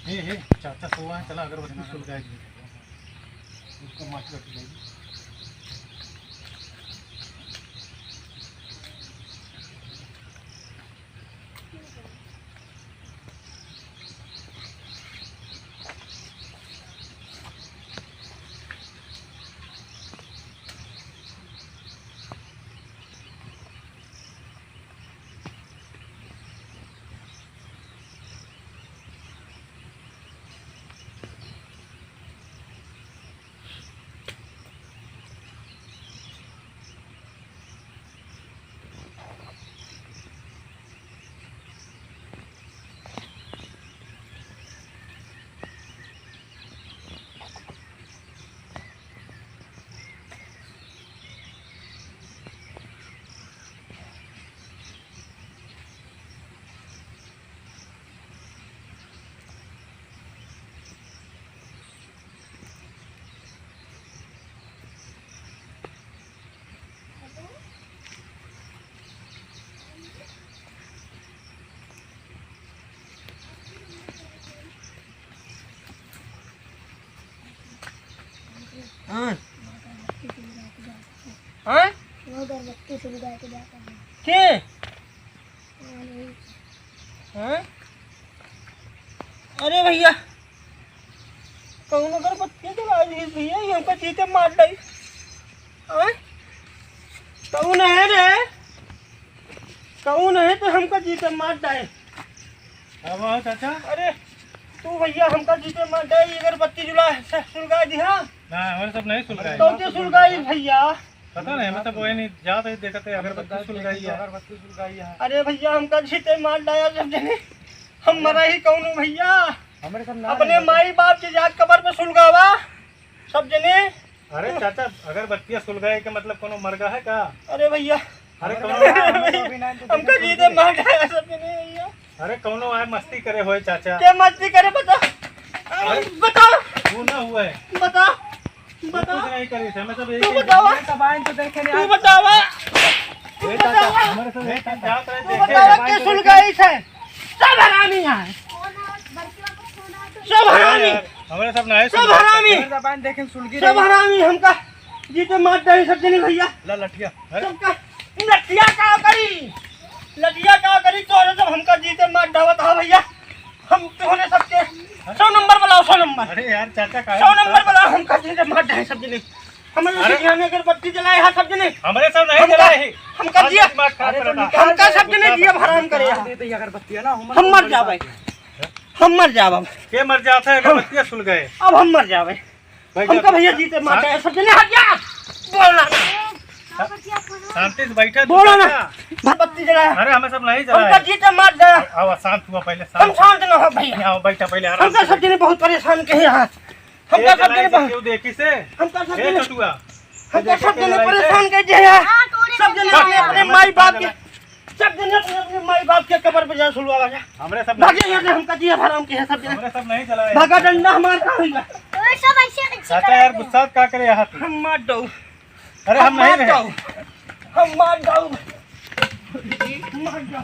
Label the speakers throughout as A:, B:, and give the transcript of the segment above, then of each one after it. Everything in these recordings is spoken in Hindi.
A: हे चाचा सोवा है, चला अगरबत्ती सुलगाएगी उसको माटी रख लेगी।
B: अरे भैया कौन अगरबत्ती जला दी भैया, ये हमका चीते मार डाई। कौन है रे, कौन है तो हमका चीते मार डाई।
A: अब चाचा
B: अरे तू भैया हमका चीते मार डाई, अगरबत्ती जला सुलगा दी। हाँ
A: ना हमारे सब नहीं सुलगाए
B: तो सुलगाई भैया,
A: पता नहीं, मतलब वो नहीं जाते देखते अगरबत्ती सुलगाई है, अगरबत्ती सुलगाई है।
B: अरे भैया हमका चीते मार डाया सब जने, हम मरा ही कौन भैया।
A: हमारे सब
B: अपने माई बाप के जाग कबर पे सुलगावा सब जने।
A: अरे चाचा अगरबत्तियां सुलगाए के मतलब कोनो मरगा है का?
B: अरे भैया
A: अरे
B: हमका जीते मार डाया सब जने भैया।
A: अरे कौनो आए मस्ती करे होए चाचा,
B: क्या मस्ती करे बता, बता
A: वो ना हुआ है,
B: बता
A: कुछ
B: बता,
A: नहीं करी थे, मैं सब
B: तू बतावा,
A: तो देखे नहीं।
B: तू बतावा,
A: हमारे सब एक जात रहे
B: तू बतावा के सुलगाई से सब हरामी है, सब हरामी,
A: हमारे सब नहीं
B: सब हरामी,
A: देखें सुलगी
B: सब हरामी हमका जीते मार डाई सब जने भैया।
A: ला लठिया
B: सबका लठिया का करी, लठिया का करी तोरे सब हमका जीते मार डावत हा भैया। हम तोरे सबके 100 नंबर बुलाओ, 100 नंबर।
A: अरे यार चाचा का
B: 100 नंबर बुलाओ, हमका जीते मार डाई सब जने। हमारे घर में अगरबत्ती जलाए हा सब जने,
A: हमारे सब नहीं जलाए है,
B: हमका जिया, हमका सब जने जिया हराम करे।
A: अगरबत्ती है ना,
B: हम मर जावे, हम मर जावे,
A: के मर जाते हैं अगरबत्तियां सुल गए।
B: अब हम मर जावे, हमका भैया जीते मार डाई सब जने। हट जा, बोलना
A: शांति से बैठे,
B: बोलो ना, बत्ती जलाया।
A: अरे हमें सब नहीं
B: हमका
A: जलाए।
B: जीते मार डाया।
A: आओ शांत हुआ पहले,
B: हम शांत न हो भैया,
A: आओ बैठा पहले आराम
B: हमका सब जने बहुत परेशान के यहाँ, हमका सब जने
A: क्यों देखी से
B: हमका सब
A: ए
B: जने
A: चटुआ
B: हमका सब जने परेशान कर दिया है। सब जने अपने अपने माई बाप के, सब जने अपने अपने माई बाप के कब्र पे जा सुलवा लगा।
A: हमरे सब
B: भागे यहाँ से, हमका दिया हराम के है सब जने।
A: हमरे सब नहीं जलाए।
B: भागा डंडा हमार का होगा।
A: चाचा यार गुस्सा का करे यहाँ तू?
B: हम मार दो,
A: अरे हम नहीं रहे,
B: हम मार दो, मार दो,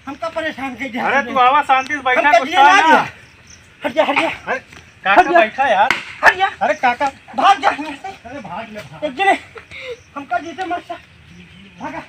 B: हमका परेशान कर दिया।
A: अरे तू आवा शांति से बैठा,
B: हमका
A: गुस्सा
B: दिया ना
A: ना।
B: दिया। हट जा, हट जा,
A: अरे काका बैठा यार,
B: हट जा,
A: अरे काका
B: भाग जा।
A: अरे भाग ले भाग।
B: एक जने हमका जीते मर सा, भागा।